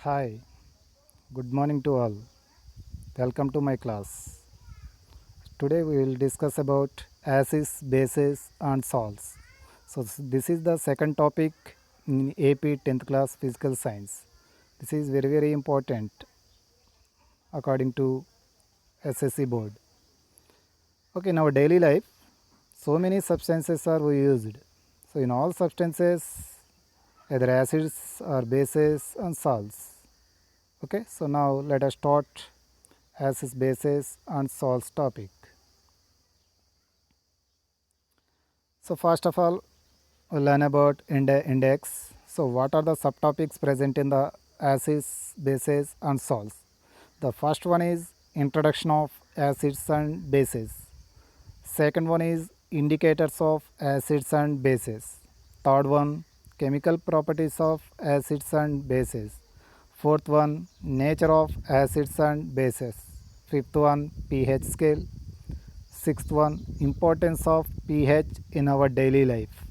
Hi, good morning to all. Welcome to my class. Today we will discuss about acids, bases and salts. This is the second topic in AP 10th class physical science. This is very important according to SSC board. Okay, in our daily life, so many substances are we used. So in all substances, either acids or bases and salts. Okay, so now let us start acids, bases and salts topic. So first of all, we'll learn about index. So what are the subtopics present in the acids, bases and salts? The first one is introduction of acids and bases. Second one is indicators of acids and bases. Third one, chemical properties of acids and bases. Fourth one, nature of acids and bases. Fifth one, pH scale. Sixth one, importance of pH in our daily life.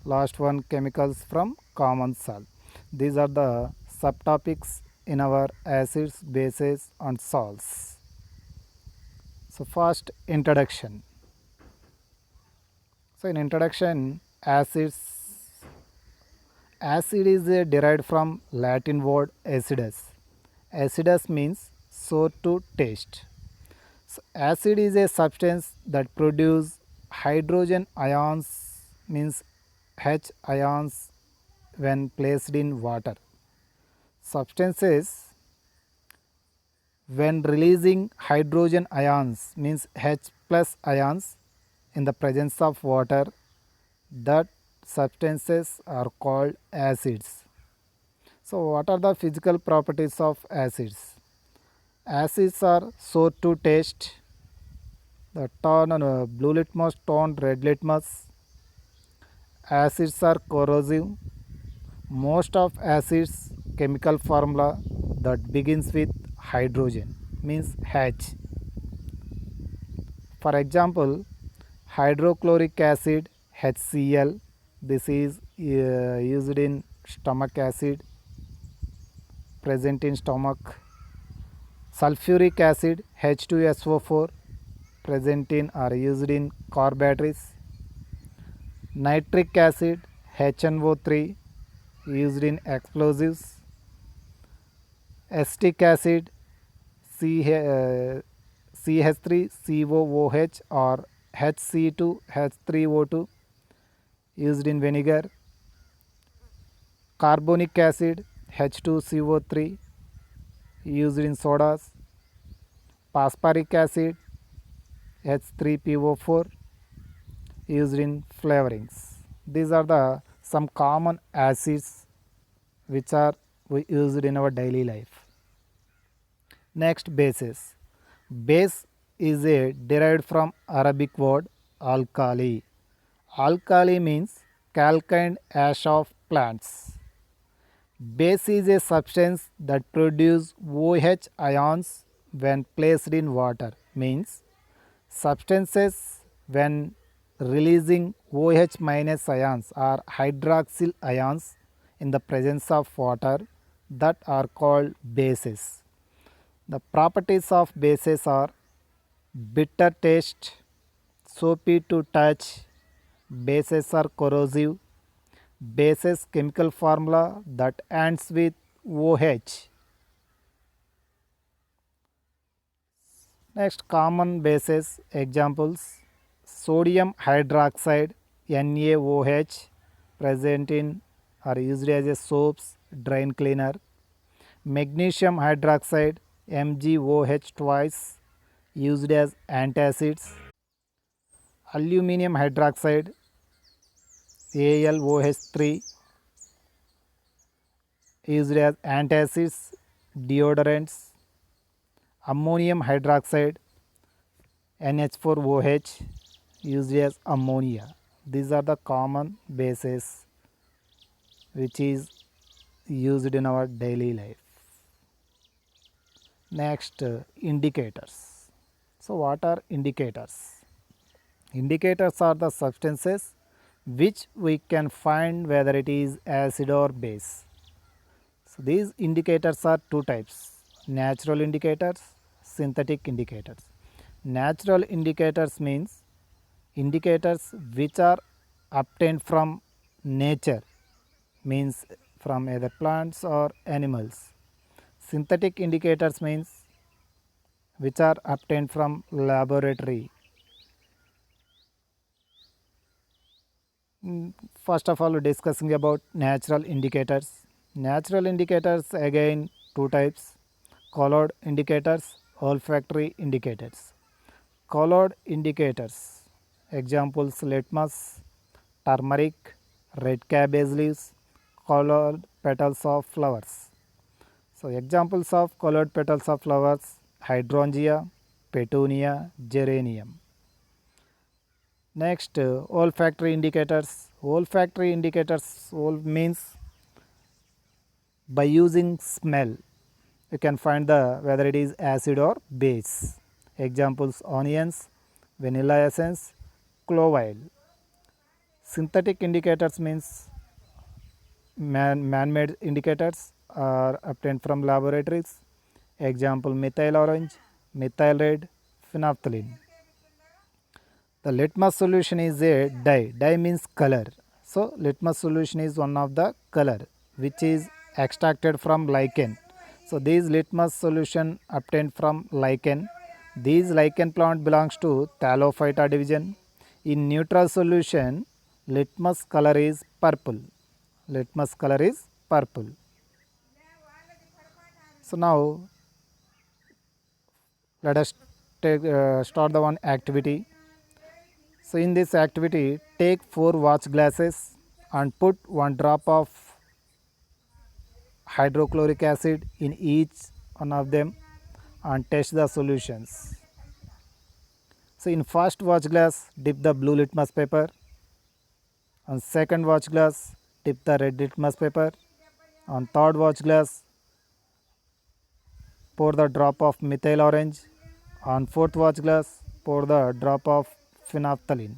Last one, chemicals from common salt. These are the subtopics in our acids, bases and salts. So first, introduction. So in introduction, acid is derived from Latin word acidus. Acidus means sour to taste. So acid is a substance that produce hydrogen ions, means H ions, when placed in water. Substances when releasing hydrogen ions, means H plus ions, in the presence of water, that substances are called acids. So what are the physical properties of acids? Acids are sour to taste. The turn blue litmus, turn red litmus. Acids are corrosive. Most of acids chemical formula that begins with hydrogen, means H. For example, hydrochloric acid, HCl. This is used in stomach acid, present in stomach. Sulfuric acid, H2SO4, present in or used in car batteries. Nitric acid, HNO3, used in explosives. Acetic acid, CH3COOH or HC2H3O2, used in vinegar. Carbonic acid, H2CO3, used in sodas. Phosphoric acid, H3PO4, used in flavorings. These are the some common acids which are we used in our daily life. Next, bases. Base is a derived from Arabic word alkali. Alkali means calcined ash of plants. Base is a substance that produces OH ions when placed in water, means substances when releasing OH minus ions or hydroxyl ions in the presence of water, that are called bases. The properties of bases are bitter taste, soapy to touch, bases are corrosive, bases chemical formula that ends with OH. Next, common bases examples: sodium hydroxide, NaOH, present in or used as a soaps, drain cleaner. Magnesium hydroxide, MgOH twice, used as antacids. Aluminium hydroxide, AlOH3, used as antacids, deodorants. Ammonium hydroxide, NH4OH, used as ammonia. These are the common bases which is used in our daily life. Next, indicators. So what are indicators? Indicators are the substances which we can find whether it is acid or base. So these indicators are two types: natural indicators, synthetic indicators. Natural indicators means indicators which are obtained from nature, means from either plants or animals. Synthetic indicators means which are obtained from laboratory. First of all, discussing about natural indicators. Natural indicators again two types: colored indicators, olfactory indicators. Colored indicators, examples litmus, turmeric, red cabbage leaves, colored petals of flowers. So examples of colored petals of flowers: hydrangea, petunia, geranium. Next, olfactory indicators. Olfactory indicators means by using smell you can find the whether it is acid or base. Examples: onions, vanilla essence, clove oil. Synthetic indicators means man-made indicators are obtained from laboratories. Example: methyl orange, methyl red, phenolphthalein. The litmus solution is a dye. Dye means color. So litmus solution is one of the color which is extracted from lichen. So these litmus solution obtained from lichen. These lichen plant belongs to Thallophyta division. In neutral solution, litmus color is purple. Litmus color is purple. So now let us start the one activity. So in this activity, take 4 watch glasses and put 1 drop of hydrochloric acid in each one of them and test the solutions. So in first watch glass, dip the blue litmus paper. On second watch glass, dip the red litmus paper. On third watch glass, pour the drop of methyl orange. On fourth watch glass, pour the drop of phenolphthalein.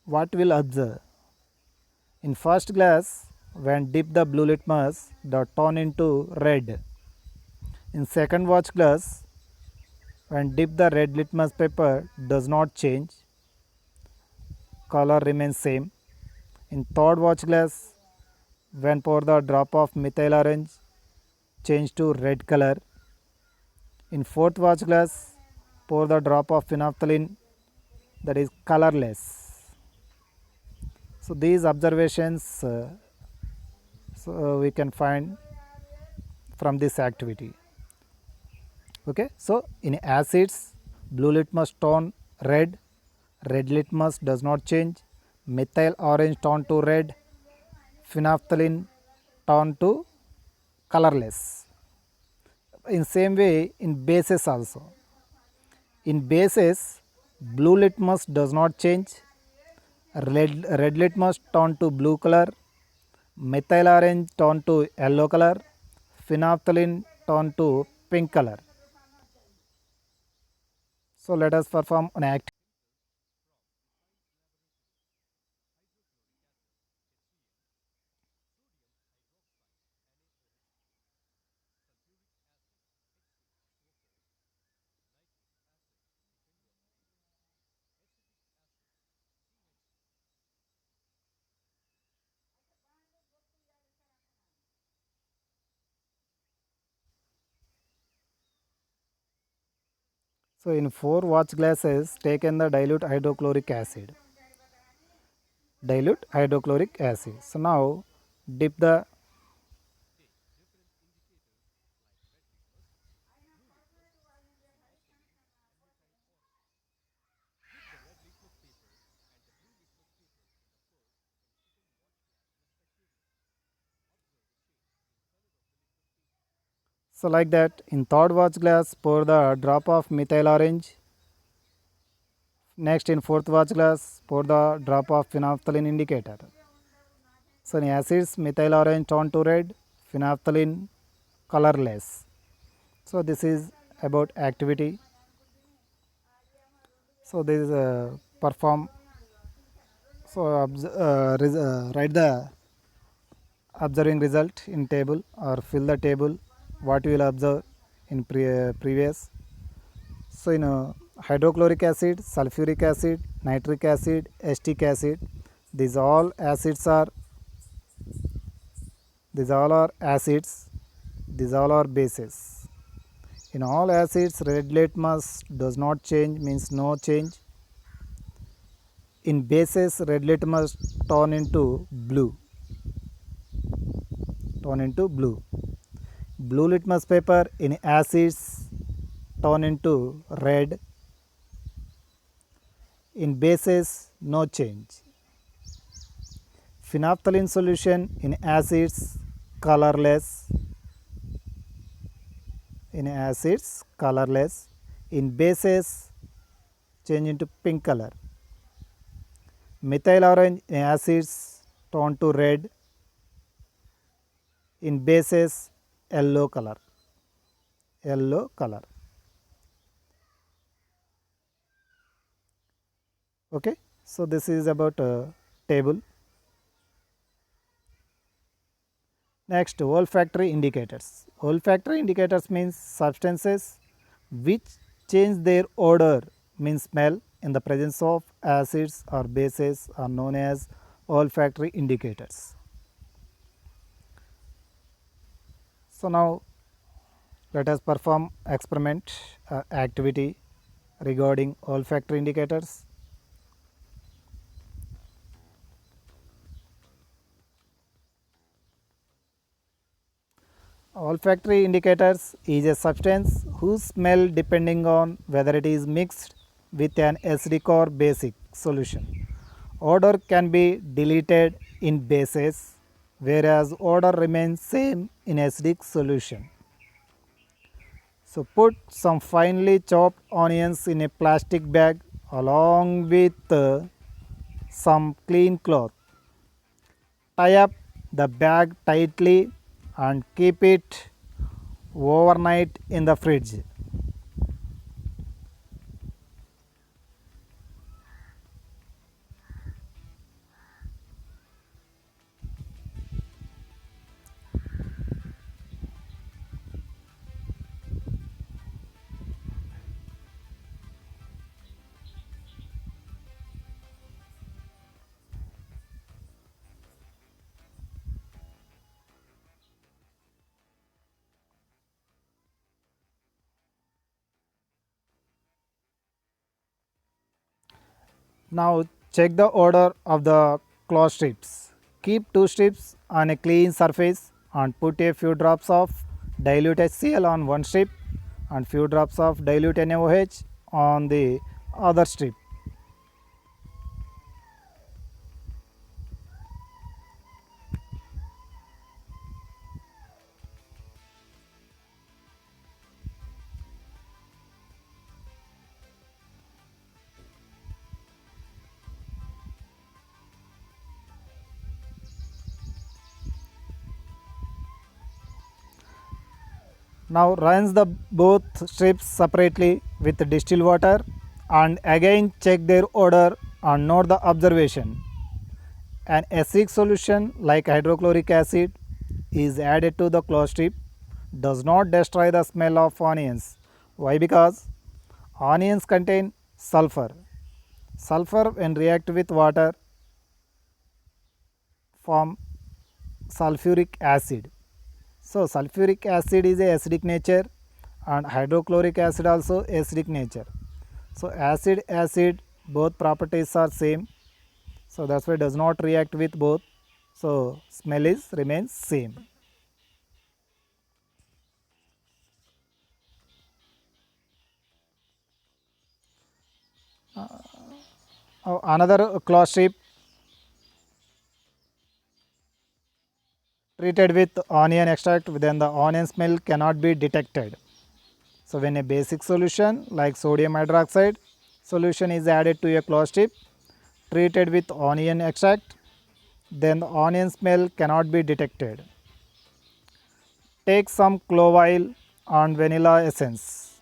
What will observe? In first glass, when dip the blue litmus, the tone into red. In second watch glass, when dip the red litmus paper does not change, color remains same. In third watch glass, when pour the drop of methyl orange, change to red color. In fourth watch glass, pour the drop of phenolphthalein, that is colorless. So these observations we can find from this activity. Okay, so in acids, blue litmus tone red, red litmus does not change, methyl orange tone to red, phenolphthalein tone to colorless. In same way in bases also. In bases, blue litmus does not change, red litmus tone to blue color, methyl orange tone to yellow color, phenolphthalein tone to pink color. So let us perform an act. So in 4 watch glasses, taken the dilute hydrochloric acid. Dilute hydrochloric acid. So now dip the so like that. In third watch glass, pour the drop of methyl orange. Next in fourth watch glass, pour the drop of phenolphthalein indicator. So in acids, methyl orange tone to red, phenolphthalein colorless. So this is about activity. So this is perform. So write the observing result in table or fill the table what you will observe in previous. So in hydrochloric acid, sulfuric acid, nitric acid, acetic acid, these all acids are these all are acids, these all are bases. In all acids, red litmus does not change, means no change. In bases, red litmus turn into blue. Blue litmus paper in acids turn into red. In bases, no change. Phenolphthalein solution in acids, colorless. In bases, change into pink color. Methyl orange in acids turn to red. In bases, yellow color. Okay, so this is about table. Next, olfactory indicators. Olfactory indicators means substances which change their odor, means smell, in the presence of acids or bases are known as olfactory indicators. So now let us perform experiment activity regarding olfactory indicators. Olfactory indicators is a substance whose smell depending on whether it is mixed with an acidic or basic solution. Odor can be deleted in bases, whereas odor remains same in acidic solution. So put some finely chopped onions in a plastic bag along with some clean cloth. Tie up the bag tightly and keep it overnight in the fridge. Now check the order of the cloth strips. Keep 2 strips on a clean surface and put a few drops of dilute HCl on one strip and few drops of dilute NaOH on the other strip. Now rinse the both strips separately with distilled water and again check their odor and note the observation. An acidic solution like hydrochloric acid is added to the cloth strip does not destroy the smell of onions. Why? Because onions contain sulfur. Sulfur when react with water form sulfuric acid. So sulfuric acid is a acidic nature and hydrochloric acid also acidic nature. So acid both properties are same. So that's why it does not react with both. So smell is remains same. Another cloth strip treated with onion extract, then the onion smell cannot be detected. So when a basic solution like sodium hydroxide solution is added to a cloth strip treated with onion extract, then the onion smell cannot be detected. Take some clove oil and vanilla essence.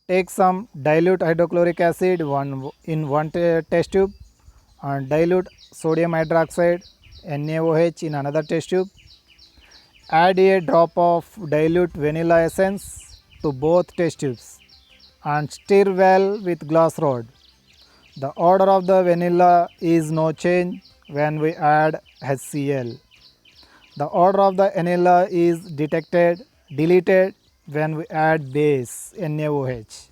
Take some dilute hydrochloric acid in one test tube and dilute sodium hydroxide NaOH in another test tube. Add a drop of dilute vanilla essence to both test tubes and stir well with glass rod. The odor of the vanilla is no change when we add HCl. The odor of the vanilla is deleted when we add base NaOH.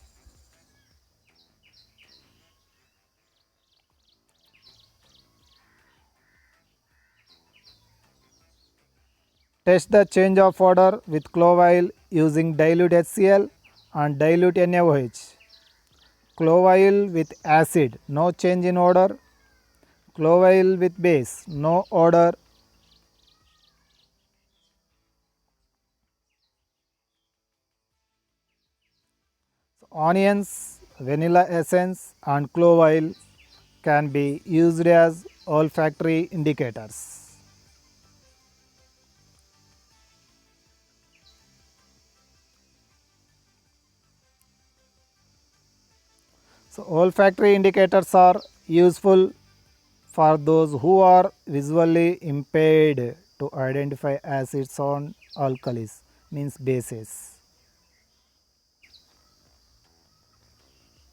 Test the change of odor with clove oil using dilute HCl and dilute NaOH. Clove oil with acid, no change in odor. Clove oil with base, no odor. Onions, vanilla essence and clove oil can be used as olfactory indicators. So olfactory indicators are useful for those who are visually impaired to identify acids or alkalis, means bases.